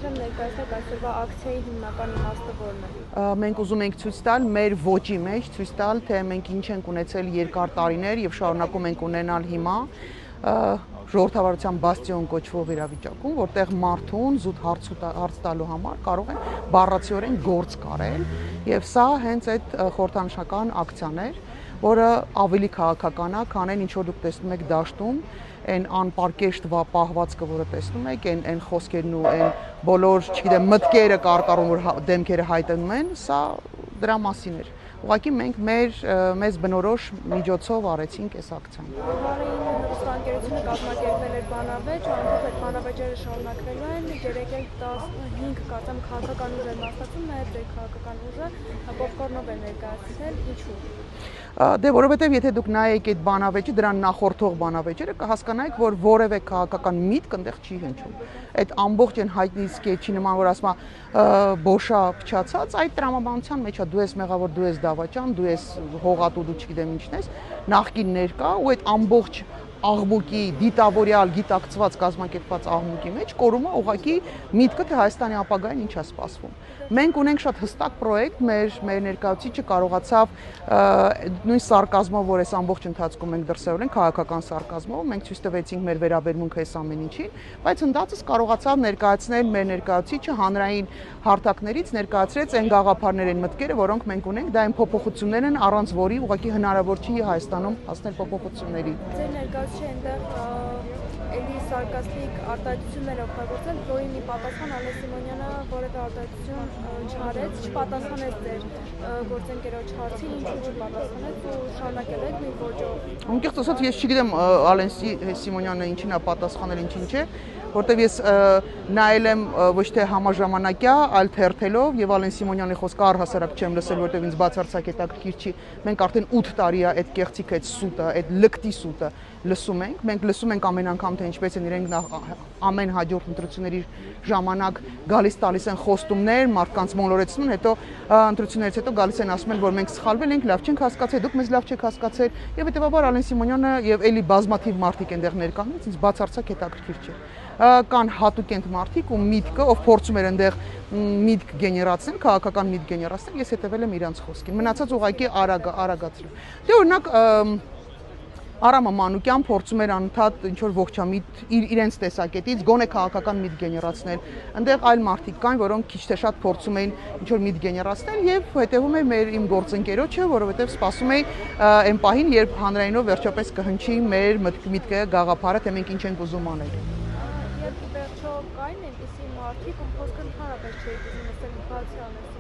եմ ներկայացնել այսօրվա ակցիայի հիմնական իմաստը որն է։ Մենք ուզում ենք ցույց տալ մեր ոճի մեջ, ցույց տալ, թե մենք ինչ ենք ունեցել երկար տարիներ եւ շարունակում ենք ունենալ հիմա ժողովրդավարության բաստիոն կոչվող իրավիճակում, որտեղ մարդուն զուտ հարց տալու համար կարող են բառացիորեն գործ կարել, եւ սա հենց այդ խորհրդանշական ակցիան էր, որը ավելի քաղաքական է, քան ինչ որ դուք տեսնում եք դաշտում, այն անպարկեշտ պահվածքը, որը տեսնում եք, այն խոսքերն ու այն բոլոր, չգիտեմ, մտքերը կարկառում, որ դեմքերը հայտնում են, սա դրա մասին էր։ Ուղղակի մենք մեզ բնորոշ միջոցով արեցինք այս ակցիան։ Հեռուստաընկերությունը կազմակերպել էր բանավեճ, ամենից այդ բանավեճերը շարունակվելու են, երեկ էլ 15 կարծեմ քաղաքական ուժ են մասնակցում, նաև ձեր քաղաքական ուժը պոպկորնով է ներկայացրել, ինչու՞։ Դե որովհետև եթե դուք նայեք այդ բանավեճը, դրան նախորդող բանավեճերը, կհասկանայիք, որ որևէ քաղաքական միտք այնտեղ չի հնչում։ Այդ ամբողջ այն հայտնի սկեչի նման, որ ասում է բոշա փչացած, այդ տրամաբանության մեջ է, դու ես մեղավոր, դու ես դավաճան, դու ես հողատու, դու չգիտեմ ինչն ես, նախկին ներկա ու այդ ամբողջ աղմուկի դիտավորյալ գիտակցված կազմակերպված աղմուկի մեջ կորումը ուղղակի միտքը թե Հայաստանի ապագային ինչ է սպասվում։ Մենք ունենք շատ հստակ պրոյեկտ, մեր ներկայացուցիչը կարողացավ նույն սարկազմով, որ այս ամբողջ ընթացքում մենք դրսևորել ենք, քաղաքական սարկազմով, մենք ցույց տվեցինք մեր վերաբերմունքը այս ամեն ինչին, բայց ընդհանրապես կարողացավ ներկայացնել մեր ներկայացուցիչը հանրային հարթակներից ներկայացրեց այն գաղափարներին մտքերը, որոնք մենք ունենք, դա այն փոփոխություններն են, առանց որի ուղղակի հնարավոր չի Հայաստանում հասնել փոփոխությունների։ Ձեր ներկայացուցիչը այնտեղ էլի սարկաստիկ արտահայտություններ օգտագործել, որի մի պատասխան Ալեն Սիմոնյանը որևէ արտահայտություն չարեց, չպատասխանեց ձեր գործընկերոջ հարցին, ինչու չպատասխանեց ու շարունակել եք նույն ոճով։ Անկեղծ ասած, ես չգիտեմ Ալեն Սիմոնյանը ինչին է պատասխանել, ինչին չէ, որտեվ ես նայել եմ ոչ թե համաժամանակյա, այլ թերթելով եւ Ալեն Սիմոնյանի խոսքը առհասարակ չեմ լսել, որտեվ ինձ բացարձակ հետաքրքիր չի։ Մենք արդեն 8 տարի է այդ կեղծիք, այդ սուտը, այդ լկտի սուտը լսում ենք։ Մենք լսում ենք ամեն անգամ, թե ինչպես են իրենք ամեն հաջորդ ընտրությունների ժամանակ գալիս տալիս են խոստումներ, մարդկանց մոլորեցնում, հետո ընտրություններից հետո գալիս են ասում են, որ մենք սխալվել ենք, լավ չենք հասկացել, դուք մեզ լավ չեք հասկացել, եւ հետեւաբար Ալեն Սիմոնյանը եւ էլի բազմաթիվ մարդիկ այնտեղ ներկայանում, ինձ բացարձակ հետաքրքիր չէ։ Կան հատուկ են մարդիկ ու միտքը, ով փորձում էր այնտեղ միտք գեներացնել, քաղաքական միտք գեներացնել, ես հետևել եմ իրանց խոսքին։ Մնացած ուղղակի արագացրու։ Դե օրինակ Արամը Մանուկյան փորձում էր անընդհատ ինչ-որ ողջամիտ իրենց տեսակետից գոնե քաղաքական միտք գեներացնել։ Այնտեղ այլ մարդիկ կան, որոնք քիչ թե շատ փորձում էին ինչ-որ միտք գեներացնել եւ հետեւում էր իմ գործընկերոջը, որովհետեւ սպասում էի այն պահին, երբ հանրայինով վերջապես կհնչի մեր միտքը, գաղափարը, թե մենք ինչ ենք ուզում անել։ Եվ վերջո կային այնպիսի մարդիկ, ում խոսքը ընդհանրապես չէի ուզում լսել բացի Ալեն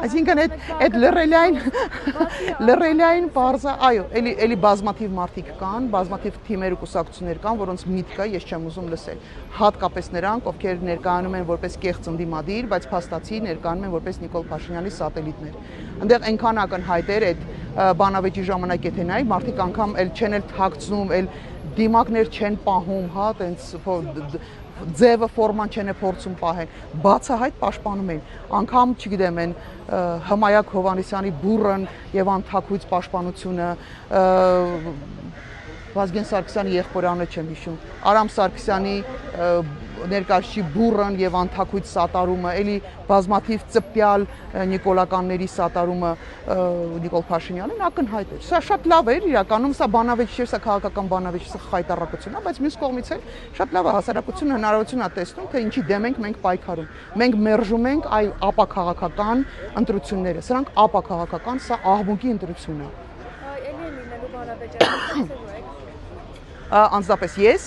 Այսինքն այդ լռելային բարձա, այո, էլի բազմաթիվ մարդիկ կան, բազմաթիվ թիմեր ու կուսակցություններ կան, որոնց միտքը ես չեմ ուզում լսել։ Հատկապես նրանք, ովքեր ներկայանում են որպես կեղծ ընդդիմադիր, բայց փաստացի ներկայանում են որպես Նիկոլ Փաշինյանի սատելիտներ։ Այնտեղ այնքան ակնհայտ էր այդ բանավեճի ժամանակ եթե նայի, մարդիկ անգամ էլ չեն էլ թաքցնում, էլ դիմակներ չեն պահում, հա, տենց ձևը ֆորման չեն փորձում պահել, բացահայտ պաշտպանում են, անգամ, չգիտեմ, են Հմայակ Հովհաննիսյանի բուրըն եւ անթաքույց պաշտպանությունը, Վազգեն Սարգսյանի եղբորանը չեմ հիշում, Արամ Սարգսյանի ներկայացուցիչի բուրըն եւ անթաքույց սատարումը, էլի բազմաթիվ ծպյալ նիկոլականների սատարումը Նիկոլ Փաշինյանին ակնհայտ էր։ Սա շատ լավ էր, իրականում սա բանավեճ չէ, սա քաղաքական բանավեճ, սա խայտառակություն է, բայց մյուս կողմից էլ շատ լավ է, հասարակությունը հնարավորություն է տեսնում, թե ինչի դեմ ենք պայքարում։ Մենք մերժում ենք այ ապաքաղաքական ընտրությունները, սրանք ապաքաղաքական, սա աղմուկի ընտրություն է։ Էլի են լինելու բանավեճը, Անձնապես ես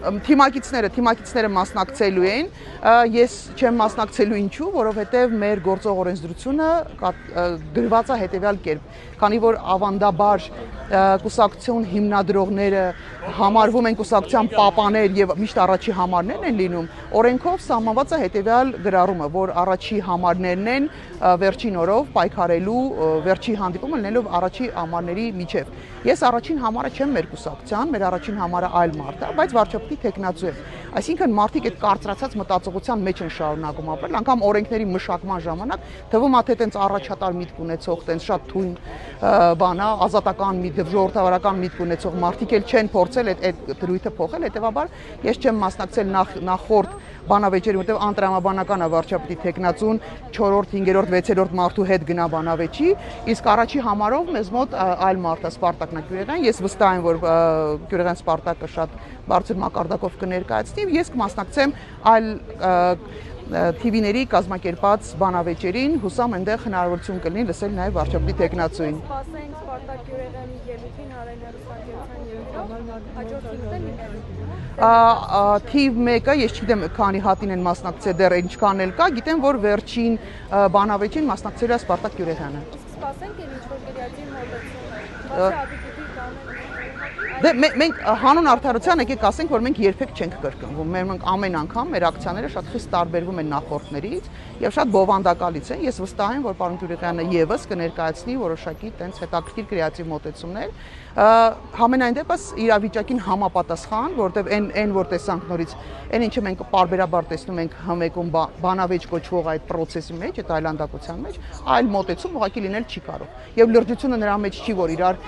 թիմակիցները մասնակցելու են, ես չեմ մասնակցելու ինչու, որովհետև մեր գործող օրենսդրությունը գրված է հետևյալ կերպ, քանի որ ավանդաբար կուսակցություն հիմնադրողները համարվում են կուսակցության պապաներ եւ միշտ առաջի համարներն են լինում, օրենքով սահմանված է հետևյալ գրառումը, որ առաջի համարներն են վերջին օրով պայքարելու, վերջի հանդիպումը լինելով առաջի համարների միջև։ Ես առաջին համարը չեմ մեր կուսակցության, մեր առաջին համարը այլ մարդ է, բայց վարչապետի տեխնացու եմ։ Այսինքն մարդիկ այդ կարծրացած մտածողության մեջ են շարունակում ապրել, անգամ օրենքների մշակման ժամանակ թվում է թե տենց առաջատար միտք ունեցող, տենց շատ թույն բանա, ազատական միտք, ժողովրդավարական միտք ունեցող մարդիկ էլ չեն փորձել այդ դրույթը փոխել, հետեւաբար ես չեմ մասնակցել նախորդ բանավեճերի, որտեղ անտրամաբանական է վարչապետի տեխնացուն 4-րդ, 5-րդ, 6-րդ մարդու հետ գնա բանավեճի, իսկ առաջի համարով մեզ մոտ այլ մարդ է Սպարտակն է Գյուրեգան, ես վստահ եմ, որ Գյուրեգան Սպարտակը շատ բարձր մակարդակով կներկայացնի, ես կմասնակցեմ այլ TV-ների կազմակերպած բանավեճերին, հուսամ այնտեղ հնարավորություն կլինի լսել նաև վարչապետի տեխնացուին։ Սպասենք Սպարտակ Գյուրեգանի ելույթին Արենա Ռուսանյանի ելույթով, հաջորդ թիվն է թիվ 1-ը, ես չգիտեմ քանի հատին են մասնակցել դեռ ինչքան էլ կա, գիտեմ որ վերջին բանավեճին մասնակցել է Սպարտակ Գյուրեգանը։ Սպասենք էլ ինչ-որ կրիատիվ մոտեցում։ Դե մենք հանուն արդարության եկեք ասենք, որ մենք երբեք չենք կրկնվում։ Մենք ամեն անգամ մեր ակցիաները շատ խիստ տարբերվում են նախորդներից եւ շատ բովանդակալից են։ Ես վստահ եմ, որ պարոն Գյուրեգյանը եւս կներկայացնի որոշակի տենց հետաքրքիր կրեատիվ մոտեցումներ։ Համենայն դեպս իրավիճակին համապատասխան, որտեվ այն որ տեսանք նորից, այն ինչը մենք պարբերաբար տեսնում ենք հմեկում բանավեճ կոչվող այդ process-ի մեջ, այդ այլանդակության մեջ, այլ մոտեցում ուղղակի լինել չի կարող։ Եվ լրջությունը նրա մեջ չի, որ իրար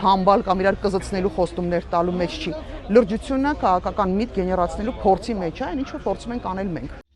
համբալ կամ իրար կզծնելու խոստումներ տալու մեջ չի։ Լրջությունը քաղաքական միտք գեներացնելու փորձի մեջ է, այն ինչ որ փորձում ենք անել մենք։